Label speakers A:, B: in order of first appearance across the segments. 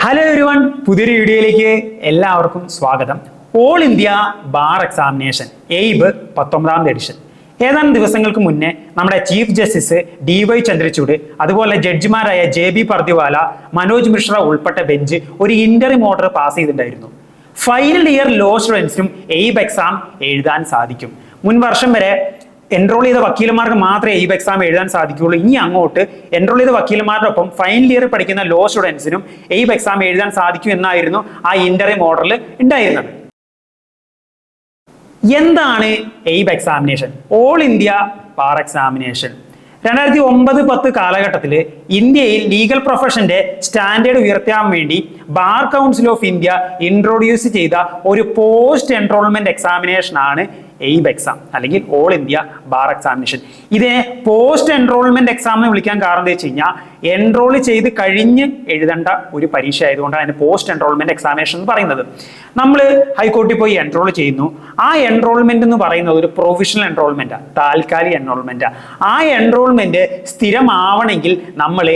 A: Hello everyone, പുതിയൊരു വീഡിയോയിലേക്ക് എല്ലാവർക്കും സ്വാഗതം. All India bar examination AIBE 19ാം എഡിഷൻ ഏതാനും ദിവസങ്ങൾക്ക് മുന്നേ നമ്മുടെ ചീഫ് ജസ്റ്റിസ് DY ചന്ദ്രചൂഡ്, അതുപോലെ ജഡ്ജിമാരായ JB പർദിവാല, മനോജ് മിശ്ര ഉൾപ്പെട്ട ബെഞ്ച് ഒരു ഇന്ററിം ഓർഡർ പാസ് ചെയ്തിട്ടുണ്ടായിരുന്നു. ഫൈനൽ ഇയർ ലോ സ്റ്റുഡൻസിനും എയ്ബ് എക്സാം എഴുതാൻ സാധിക്കും. മുൻ വർഷം വരെ എൻറോൾ ചെയ്ത വക്കീലന്മാർക്ക് മാത്രമേ എയ്ബ് എക്സാം എഴുതാൻ സാധിക്കുകയുള്ളൂ. ഇനി അങ്ങോട്ട് എൻറോൾ ചെയ്ത വക്കീലന്മാരോടൊപ്പം ഫൈനൽ ഇയർ പഠിക്കുന്ന ലോ സ്റ്റുഡൻസിനും എയ്ബ് എക്സാം എഴുതാൻ സാധിക്കും എന്നായിരുന്നു ആ ഇന്ററിം ഓർഡറിൽ ഉണ്ടായിരുന്നത്. എന്താണ് AIBE examination? All India bar examination 2009-10 കാലഘട്ടത്തിൽ ഇന്ത്യയിൽ ലീഗൽ പ്രൊഫഷന്റെ സ്റ്റാൻഡേർഡ് ഉയർത്താൻ വേണ്ടി bar council of India introduce ചെയ്ത ഒരു പോസ്റ്റ് എൻറോൾമെന്റ് എക്സാമിനേഷൻ ആണ് എയ്ബ് എക്സാം അല്ലെങ്കിൽ ഓൾ ഇന്ത്യ ബാർ എക്സാമിനേഷൻ. ഇതിനെ പോസ്റ്റ് എൻറോൾമെന്റ് എക്സാം എന്ന് വിളിക്കാൻ കാരണം എന്താ വെച്ച് കഴിഞ്ഞാൽ എൻറോൾ ചെയ്ത് കഴിഞ്ഞ് എഴുതേണ്ട ഒരു പരീക്ഷ ആയതുകൊണ്ടാണ് അതിന് പോസ്റ്റ് എൻറോൾമെന്റ് എക്സാമിനേഷൻ എന്ന് പറയുന്നത്. നമ്മൾ ഹൈക്കോടതിയിൽ പോയി എൻറോൾ ചെയ്യുന്നു. ആ എൻറോൾമെന്റ് എന്ന് പറയുന്നത് ഒരു പ്രൊവിഷണൽ എൻറോൾമെന്റാ, താൽക്കാലിക എൻറോൾമെന്റാ. ആ എൻറോൾമെന്റ് സ്ഥിരമാവണമെങ്കിൽ നമ്മൾ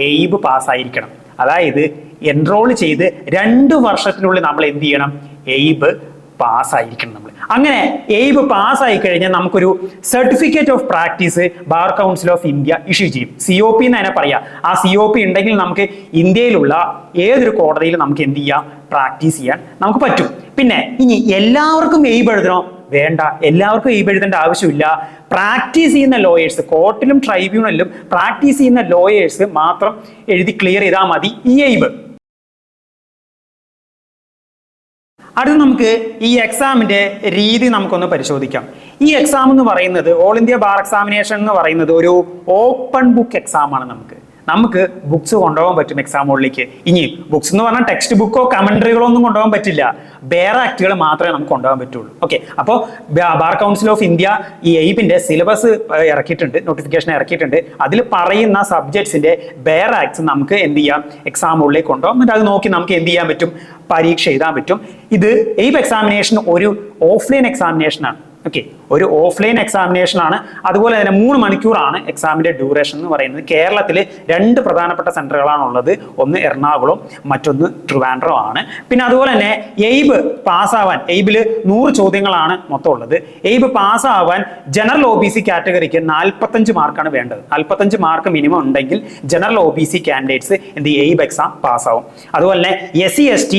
A: എയ്ബ് പാസ്സായിരിക്കണം. അതായത് എൻറോൾ ചെയ്ത് 2 വർഷത്തിനുള്ളിൽ നമ്മൾ എന്ത് ചെയ്യണം? എയ്ബ് പാസ്സായിരിക്കണം നമ്മൾ. അങ്ങനെ എയ്ബ് പാസ്സായി കഴിഞ്ഞാൽ നമുക്കൊരു certificate of practice bar council of India issue ചെയ്യും. COP എന്ന് തന്നെ പറയാം. ആ COP ഉണ്ടെങ്കിൽ നമുക്ക് ഇന്ത്യയിലുള്ള ഏതൊരു കോടതിയിൽ നമുക്ക് എന്ത് ചെയ്യാം? പ്രാക്ടീസ് ചെയ്യാൻ നമുക്ക് പറ്റും. പിന്നെ ഇനി എല്ലാവർക്കും എയ്ബ് എഴുതണോ? വേണ്ട, എല്ലാവർക്കും എയ്ബ് എഴുതേണ്ട ആവശ്യമില്ല. പ്രാക്ടീസ് ചെയ്യുന്ന ലോയേഴ്സ്, കോർട്ടിലും ട്രൈബ്യൂണലിലും പ്രാക്ടീസ് ചെയ്യുന്ന ലോയേഴ്സ് മാത്രം എഴുതി ക്ലിയർ ചെയ്താൽ മതി ഈ എയ്ബ്. അടുത്ത് നമുക്ക് ഈ എക്സാമിന്റെ രീതി നമുക്കൊന്ന് പരിശോധിക്കാം. ഈ എക്സാം എന്ന് പറയുന്നത്, ഓൾ ഇന്ത്യ ബാർ എക്സാമിനേഷൻ എന്ന് പറയുന്നത് ഒരു ഓപ്പൺ ബുക്ക് എക്സാം ആണ്. നമുക്ക് ബുക്സ് കൊണ്ടുപോകാൻ പറ്റും എക്സാം ഹോളിലേക്ക്. ഇനി ബുക്സ് എന്ന് പറഞ്ഞാൽ ടെക്സ്റ്റ് ബുക്കോ കമന്ററികളോ ഒന്നും കൊണ്ടുപോകാൻ പറ്റില്ല. ബേർ ആക്ടുകൾ മാത്രമേ നമുക്ക് കൊണ്ടുപോകാൻ പറ്റുള്ളൂ. ഓക്കെ, അപ്പോൾ ബാർ കൗൺസിൽ ഓഫ് ഇന്ത്യ ഈ എയ്ബിന്റെ സിലബസ് ഇറക്കിയിട്ടുണ്ട്, നോട്ടിഫിക്കേഷൻ ഇറക്കിയിട്ടുണ്ട്. അതിൽ പറയുന്ന സബ്ജക്ട്സിന്റെ ബേർ ആക്ട്സ് നമുക്ക് എന്ത് ചെയ്യാം? എക്സാം ഹോളിലേക്ക് കൊണ്ടുപോകാം. എന്നിട്ട് അത് നോക്കി നമുക്ക് എന്ത് ചെയ്യാൻ പറ്റും? പരീക്ഷ എഴുതാൻ പറ്റും. ഇത് എയ്ബ് എക്സാമിനേഷൻ ഒരു ഓഫ്ലൈൻ എക്സാമിനേഷൻ ആണ്. ഓക്കെ, ഒരു ഓഫ്ലൈൻ എക്സാമിനേഷൻ ആണ്. അതുപോലെ തന്നെ 3 മണിക്കൂറാണ് എക്സാമിന്റെ ഡ്യൂറേഷൻ എന്ന് പറയുന്നത്. കേരളത്തിൽ 2 പ്രധാനപ്പെട്ട സെന്ററുകളാണ് ഉള്ളത്. ഒന്ന് എറണാകുളം, മറ്റൊന്ന് ട്രിവാൻഡ്രം ആണ്. പിന്നെ അതുപോലെ തന്നെ എയ്ബ് പാസ്സാവാൻ, എയ്ബിൽ 100 ചോദ്യങ്ങളാണ് മൊത്തം ഉള്ളത്. എയ്ബ് പാസ്സാവാൻ ജനറൽ OBC കാറ്റഗറിക്ക് 45 മാർക്കാണ് വേണ്ടത്. 45 മാർക്ക് മിനിമം ഉണ്ടെങ്കിൽ ജനറൽ OBC കാൻഡിഡേറ്റ്സ് എന്ത് ചെയ്യും? Abe exam പാസ്സാവും. അതുപോലെ തന്നെ SC ST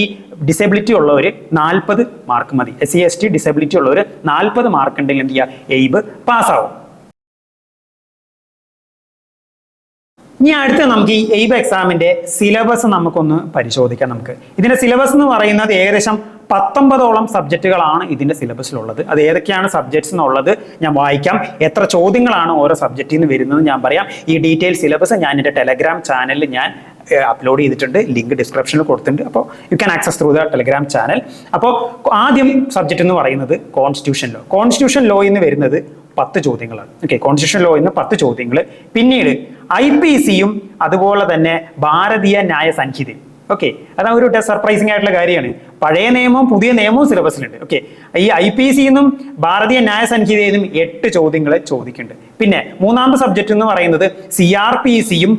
A: ഡിസബിലിറ്റി ഉള്ളവർ 40 മാർക്ക് മതി. SC ST ഡിസബിലിറ്റി ഉള്ളവർ 40 മാർക്ക് ഉണ്ടെങ്കിൽ എന്ത് ചെയ്യുക? എയ്ബ് പാസ്സാവും. ഇനി അടുത്ത നമുക്ക് ഈ എയ്ബ് എക്സാമിന്റെ സിലബസ് നമുക്കൊന്ന് പരിശോധിക്കാം. ഇതിന്റെ സിലബസ് എന്ന് പറയുന്നത് ഏകദേശം 19ഓളം സബ്ജക്റ്റുകളാണ് ഇതിന്റെ സിലബസിലുള്ളത്. അത് ഏതൊക്കെയാണ് സബ്ജക്ട്സ് എന്നുള്ളത് ഞാൻ വായിക്കാം. എത്ര ചോദ്യങ്ങളാണ് ഓരോ സബ്ജക്റ്റിൽ നിന്ന് വരുന്നത് ഞാൻ പറയാം. ഈ ഡീറ്റെയിൽ സിലബസ് ഞാൻ എൻ്റെ ടെലഗ്രാം ചാനലിൽ ഞാൻ അപ്ലോഡ് ചെയ്തിട്ടുണ്ട്. ലിങ്ക് ഡിസ്ക്രിപ്ഷനിൽ കൊടുത്തിട്ടുണ്ട്. അപ്പോൾ you can access through the Telegram channel. അപ്പോൾ ആദ്യം സബ്ജക്റ്റ് എന്ന് പറയുന്നത് കോൺസ്റ്റിറ്റ്യൂഷൻ ലോ. കോൺസ്റ്റിറ്റ്യൂഷൻ ലോ എന്ന് വരുന്നത് 10 ചോദ്യങ്ങളാണ്. ഓക്കെ, കോൺസ്റ്റിറ്റ്യൂഷൻ ലോ എന്ന് 10 ചോദ്യങ്ങൾ. പിന്നീട് IPCയും അതുപോലെ തന്നെ ഭാരതീയ ന്യായ സംഹിതയും. ഓക്കെ, അതാണ് ഒരു സർപ്രൈസിംഗ് ആയിട്ടുള്ള കാര്യമാണ്. പഴയ നിയമവും പുതിയ നിയമവും സിലബസിലുണ്ട്. ഓക്കെ, ഈ IPCന്നും ഭാരതീയ ന്യായ സംഹിതയിലും 8 ചോദ്യങ്ങൾ ചോദിക്കുന്നുണ്ട്. പിന്നെ 3ാമത്തെ സബ്ജക്റ്റ് എന്ന് പറയുന്നത് CRPCയും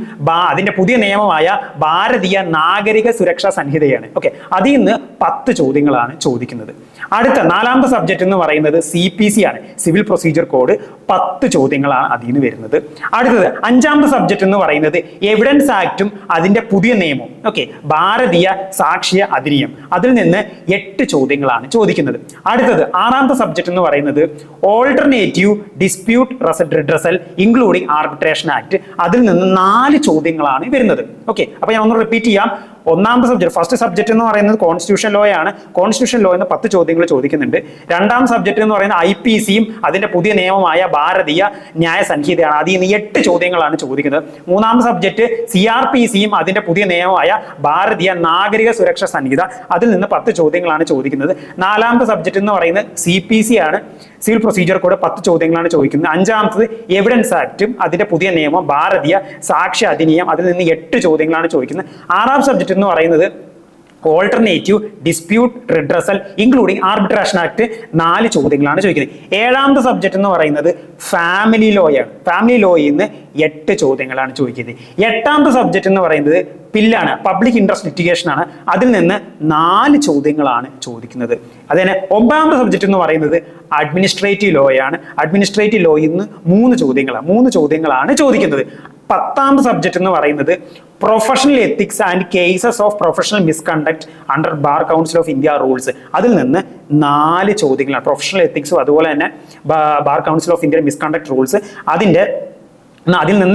A: അതിന്റെ പുതിയ നിയമമായ ഭാരതീയ നാഗരിക സുരക്ഷാ സംഹിതയാണ്. ഓക്കെ, അതിൽ നിന്ന് 10 ചോദ്യങ്ങളാണ് ചോദിക്കുന്നത്. അടുത്ത 4ാമത്തെ സബ്ജക്റ്റ് എന്ന് പറയുന്നത് CPC ആണ്, സിവിൽ പ്രൊസീജിയർ കോഡ്. 10 ചോദ്യങ്ങളാണ് അതിൽ നിന്ന് വരുന്നത്. അടുത്തത് 5ാമത്തെ സബ്ജക്റ്റ് എന്ന് പറയുന്നത് എവിഡൻസ് ആക്ടും അതിന്റെ പുതിയ നിയമവും. ഓക്കെ, ഭാരതീയ സാക്ഷ്യ അധിനിയം. അതിൽ നിന്ന് 8 ചോദ്യങ്ങളാണ് ചോദിക്കുന്നത്. അടുത്തത് 6ാമത്തെ സബ്ജക്റ്റ് എന്ന് പറയുന്നത് alternative dispute redressal including arbitration act. അതിൽ നിന്ന് 4 ചോദ്യങ്ങളാണ് വരുന്നത്. ഓക്കെ, അപ്പൊ ഞാൻ ഒന്ന് റിപ്പീറ്റ് ചെയ്യാം. 1ാമത്തെ സബ്ജക്ട്, ഫസ്റ്റ് സബ്ജക്ട് എന്ന് പറയുന്നത് കോൺസ്റ്റിറ്റ്യൂഷൻ ലോ ആണ്. കോൺസ്റ്റിറ്റ്യൂഷൻ ലോ എന്ന് 10 ചോദ്യങ്ങൾ ചോദിക്കുന്നുണ്ട്. 2ാം സബ്ജക്ട് എന്ന് പറയുന്നത് IPCയും അതിന്റെ പുതിയ നിയമമായ ഭാരതീയ ന്യായ സംഹിതയാണ്. അതിൽ നിന്ന് 8 ചോദ്യങ്ങളാണ് ചോദിക്കുന്നത്. 3ാം സബ്ജക്ട് CRPCയും അതിന്റെ പുതിയ നിയമമായ ഭാരതീയ നാഗരിക സുരക്ഷാ സംഹിത. അതിൽ നിന്ന് 10 ചോദ്യങ്ങളാണ് ചോദിക്കുന്നത്. 4ാമത്തെ സബ്ജക്ട് എന്ന് പറയുന്നത് CPC ആണ്, സിവിൽ പ്രൊസീജിയർ കോഡ്. 10 ചോദ്യങ്ങളാണ് ചോദിക്കുന്നത്. 5ാമത്തത് എവിഡൻസ് ആക്ടും അതിന്റെ പുതിയ നിയമം ഭാരതീയ സാക്ഷ്യ അധിനിയം. അതിൽ നിന്ന് 8 ചോദ്യങ്ങളാണ് ചോദിക്കുന്നത്. 6ാം സബ്ജക്ട് എന്ന് പറയുന്നത് alternative dispute redressal including arbitration act 4 ചോദ്യങ്ങളാണ് ചോദിക്കുന്നത്. 7ാമത്തെ സബ്ജക്ട് എന്ന് പറയുന്നത് ഫാമിലി ലോയാണ്. ഫാമിലി ലോയിൽ നിന്ന് 8 ചോദ്യങ്ങളാണ് ചോദിക്കുന്നത്. 8ാമത്തെ സബ്ജക്ട് എന്ന് പറയുന്നത് പില്ലാണ്, പബ്ലിക് ഇൻട്രസ്റ്റ് ലിറ്റിഗേഷൻ ആണ്. അതിൽ നിന്ന് 4 ചോദ്യങ്ങളാണ് ചോദിക്കുന്നത്. അതുതന്നെ 9ാമത്തെ സബ്ജക്ട് എന്ന് പറയുന്നത് അഡ്മിനിസ്ട്രേറ്റീവ് ലോ ആണ്. അഡ്മിനിസ്ട്രേറ്റീവ് ലോയിൽ നിന്ന് 3 ചോദ്യങ്ങളാണ് ചോദിക്കുന്നത്. 10ാമത്തെ സബ്ജക്ട് എന്ന് പറയുന്നത് professional ethics and cases of professional misconduct under bar council of India rules. അതിൽ നിന്ന് 4 ചോദ്യങ്ങളാണ്. പ്രൊഫഷണൽ എത്തിക്സും അതുപോലെ തന്നെ bar council of India misconduct rules അതിൽ നിന്ന്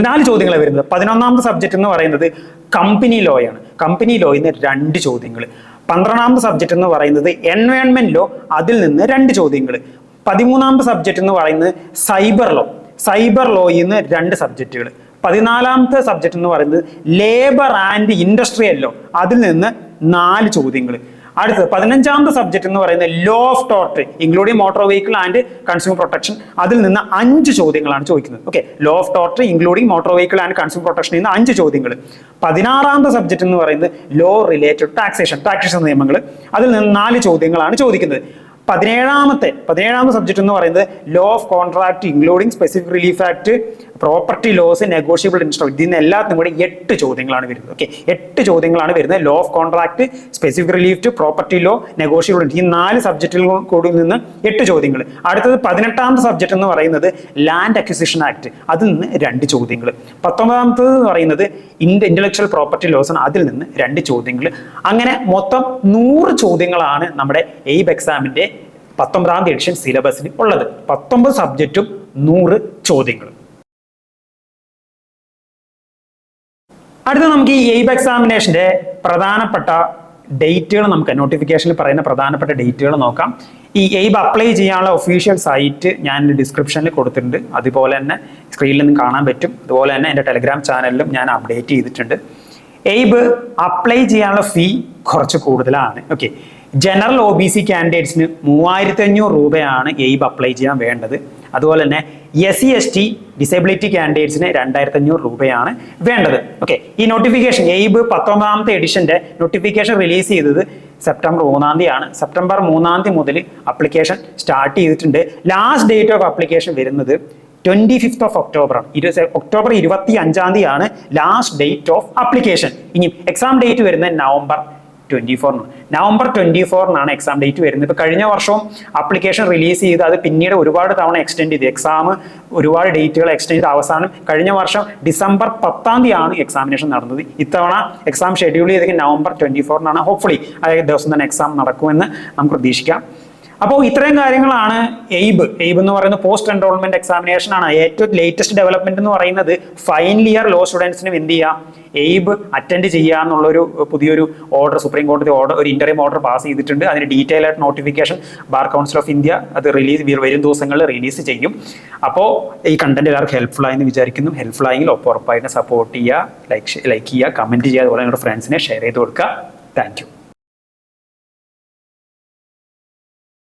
A: 4 ചോദ്യങ്ങളാണ് വരുന്നത്. 11ാമത്തെ സബ്ജക്ട് എന്ന് പറയുന്നത് കമ്പനി ലോ ആണ്. കമ്പനി ലോയിൽ നിന്ന് 2 ചോദ്യങ്ങൾ. 12ാമത്തെ സബ്ജക്ട് എന്ന് പറയുന്നത് എൻവയോൺമെന്റ് ലോ, അതിൽ നിന്ന് 2 ചോദ്യങ്ങൾ. 13ാമത്തെ സബ്ജക്ട് എന്ന് പറയുന്നത് സൈബർ ലോയിൽ നിന്ന് 2 സബ്ജക്റ്റുകൾ. 14ാമത്തെ സബ്ജക്ട് എന്ന് പറയുന്നത് ലേബർ ആൻഡ് ഇൻഡസ്ട്രിയൽ ലോ, അതിൽ നിന്ന് 4 ചോദ്യങ്ങൾ. അടുത്തത് 15ാമത്തെ സബ്ജക്ട് എന്ന് പറയുന്നത് law of tort including motor vehicle and consumer protection, അതിൽ നിന്ന് 5 ചോദ്യങ്ങളാണ് ചോദിക്കുന്നത്. Okay, law of tort including motor vehicle and consumer പ്രൊട്ടക്ഷനിൽ നിന്ന് 5 ചോദ്യങ്ങൾ. 16ാമത്തെ സബ്ജക്ട് എന്ന് പറയുന്നത് ലോ റിലേറ്റഡ് ടാക്സേഷൻ നിയമങ്ങൾ, അതിൽ നിന്ന് 4 ചോദ്യങ്ങളാണ് ചോദിക്കുന്നത്. 17ാമത്തെ സബ്ജക്ട് എന്ന് പറയുന്നത് law of contract including specific relief act, property laws, negotiable instrument, ഇതിന് എല്ലാത്തിനും കൂടി 8 ചോദ്യങ്ങളാണ് വരുന്നത്. ഓക്കെ, 8 ചോദ്യങ്ങളാണ് വരുന്നത്. Law of contract, specific relief too, property law, negotiable, ഈ 4 സബ്ജക്റ്റുകൾ കൂടി നിന്ന് 8 ചോദ്യങ്ങൾ. അടുത്തത് 18ാമത്തെ സബ്ജക്ട് എന്ന് പറയുന്നത് ലാൻഡ് അക്വിസിഷൻ ആക്ട്, അതിൽ നിന്ന് 2 ചോദ്യങ്ങൾ. 19ാമത്തത് എന്ന് പറയുന്നത് ഇന്റലക്ച്വൽ പ്രോപ്പർട്ടി ലോസ് ആണ്, അതിൽ നിന്ന് 2 ചോദ്യങ്ങൾ. അങ്ങനെ മൊത്തം 100 ചോദ്യങ്ങളാണ് നമ്മുടെ എയ്ബ് എക്സാമിന്റെ 19ാം എഡിഷൻ സിലബസിൽ ഉള്ളത്. 19 സബ്ജക്റ്റും 100 ചോദ്യങ്ങളും. അടുത്ത നമുക്ക് ഈ എയ്ബ് എക്സാമിനേഷന്റെ പ്രധാനപ്പെട്ട ഡേറ്റുകൾ നോട്ടിഫിക്കേഷനിൽ പറയുന്ന പ്രധാനപ്പെട്ട ഡേറ്റുകൾ നോക്കാം. ഈ എയ്ബ് അപ്ലൈ ചെയ്യാനുള്ള ഒഫീഷ്യൽ സൈറ്റ് ഞാൻ ഡിസ്ക്രിപ്ഷനിൽ കൊടുത്തിട്ടുണ്ട്. അതുപോലെ തന്നെ സ്ക്രീനിൽ നിന്ന് കാണാൻ പറ്റും. അതുപോലെ തന്നെ എൻ്റെ ടെലഗ്രാം ചാനലിലും ഞാൻ അപ്ഡേറ്റ് ചെയ്തിട്ടുണ്ട്. എയ്ബ് അപ്ലൈ ചെയ്യാനുള്ള ഫീ കുറച്ച് കൂടുതലാണ്. ഓക്കെ, ജനറൽ OBC കാൻഡിഡേറ്റ്സിന് 3500 രൂപയാണ് എയ്ബ് അപ്ലൈ ചെയ്യാൻ വേണ്ടത്. അതുപോലെ തന്നെ SC ST ഡിസേബിലിറ്റി കാൻഡിഡേറ്റ്സിന് 2500 രൂപയാണ് വേണ്ടത്. ഓക്കെ, ഈ നോട്ടിഫിക്കേഷൻ എയ്ബ് 19ാമത്തെ എഡിഷന്റെ നോട്ടിഫിക്കേഷൻ റിലീസ് ചെയ്തത് സെപ്റ്റംബർ 3-ാം തീയതിയാണ്. സെപ്റ്റംബർ 3-ാം തീയതി മുതൽ അപ്ലിക്കേഷൻ സ്റ്റാർട്ട് ചെയ്തിട്ടുണ്ട്. ലാസ്റ്റ് ഡേറ്റ് ഓഫ് അപ്ലിക്കേഷൻ വരുന്നത് 25th of October ആണ്. ഒക്ടോബർ 25-ാം തീയതിയാണ് ലാസ്റ്റ് ഡേറ്റ് ഓഫ് അപ്ലിക്കേഷൻ. ഇനി എക്സാം ഡേറ്റ് വരുന്നത് നവംബർ 24-നാണ് എക്സാം ഡേറ്റ് വരുന്നത്. ഇപ്പൊ കഴിഞ്ഞ വർഷവും അപ്ലിക്കേഷൻ റിലീസ് ചെയ്ത് അത് പിന്നീട് ഒരുപാട് തവണ എക്സ്റ്റെൻഡ് ചെയ്ത് എക്സാം ഒരുപാട് ഡേറ്റുകൾ എക്സ്റ്റെൻഡ് ചെയ്ത് അവസാനം കഴിഞ്ഞ വർഷം ഡിസംബർ 10-ാം തീയതിയാണ് എക്സാമിനേഷൻ നടന്നത്. ഇത്തവണ എക്സാം ഷെഡ്യൂൾ ചെയ്തത് നവംബർ 24-നാണ്. ഹോപ്പ്ഫുള്ളി അതേ ദിവസം തന്നെ എക്സാം നടക്കുമെന്ന് നമുക്ക് പ്രതീക്ഷിക്കാം. അപ്പോൾ ഇത്രയും കാര്യങ്ങളാണ് എയ്ബ് എന്ന് പറയുന്നത് പോസ്റ്റ് എൻറോൾമെന്റ് എക്സാമിനേഷൻ ആണ്. ഏറ്റവും ലേറ്റസ്റ്റ് ഡെവലപ്മെന്റ് എന്ന് പറയുന്നത് ഫൈനൽ ഇയർ ലോ സ്റ്റുഡൻസിനും എന്ത് ചെയ്യാം, എയ്ബ് അറ്റൻഡ് ചെയ്യുക എന്നുള്ളൊരു പുതിയൊരു ഓർഡർ സുപ്രീം കോടതി ഒരു ഇന്ററിം ഓർഡർ പാസ് ചെയ്തിട്ടുണ്ട്. അതിന് ഡീറ്റെയിൽ ആയിട്ട് notification bar council of India അത് വരും ദിവസങ്ങളിൽ റിലീസ് ചെയ്യും. അപ്പോൾ ഈ കണ്ടന്റ് എല്ലാവർക്കും ഹെൽപ്ഫുൾ ആയെന്ന് വിചാരിക്കുന്നു. ഹെൽപ്ഫുൾ ആയെങ്കിൽ ഉറപ്പായിട്ട് സപ്പോർട്ട് ചെയ്യുക, ലൈക്ക് ചെയ്യുക, കമന്റ് ചെയ്യുക, അതുപോലെ നിങ്ങളുടെ ഫ്രണ്ട്സിനെ ഷെയർ ചെയ്ത് കൊടുക്കുക. Thank you.